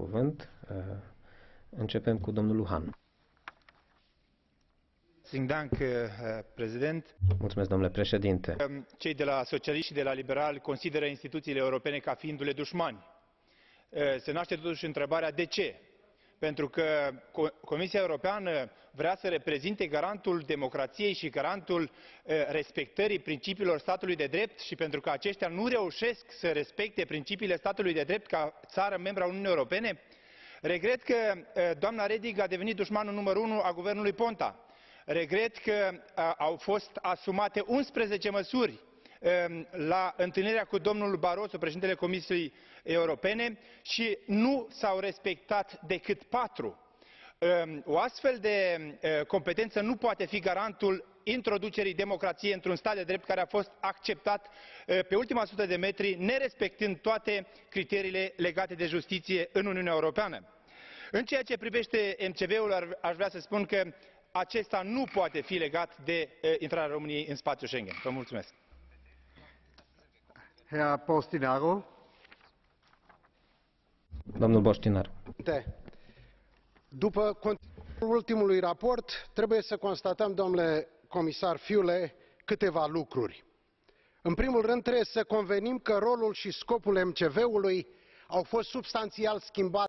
cuvânt. Începem cu domnul Luhan. Mulțumesc, domnule președinte. Cei de la socialiști și de la liberali consideră instituțiile europene ca fiindu-le dușmani. Se naște totuși întrebarea de ce? Pentru că Comisia Europeană vrea să reprezinte garantul democrației și garantul respectării principiilor statului de drept și pentru că aceștia nu reușesc să respecte principiile statului de drept ca țară membră a Uniunii Europene? Regret că doamna Reding a devenit dușmanul numărul 1 a guvernului Ponta. Regret că au fost asumate 11 măsuri la întâlnirea cu domnul Barroso, președintele Comisiei Europene, și nu s-au respectat decât 4. O astfel de competență nu poate fi garantul introducerii democrației într-un stat de drept care a fost acceptat pe ultima sută de metri, nerespectând toate criteriile legate de justiție în Uniunea Europeană. În ceea ce privește MCV-ul, aș vrea să spun că acesta nu poate fi legat de intrarea României în spațiul Schengen. Vă mulțumesc. Domnul Boștinaru. După conținutul ultimului raport, trebuie să constatăm, domnule comisar Füle, câteva lucruri. În primul rând, trebuie să convenim că rolul și scopul MCV-ului au fost substanțial schimbate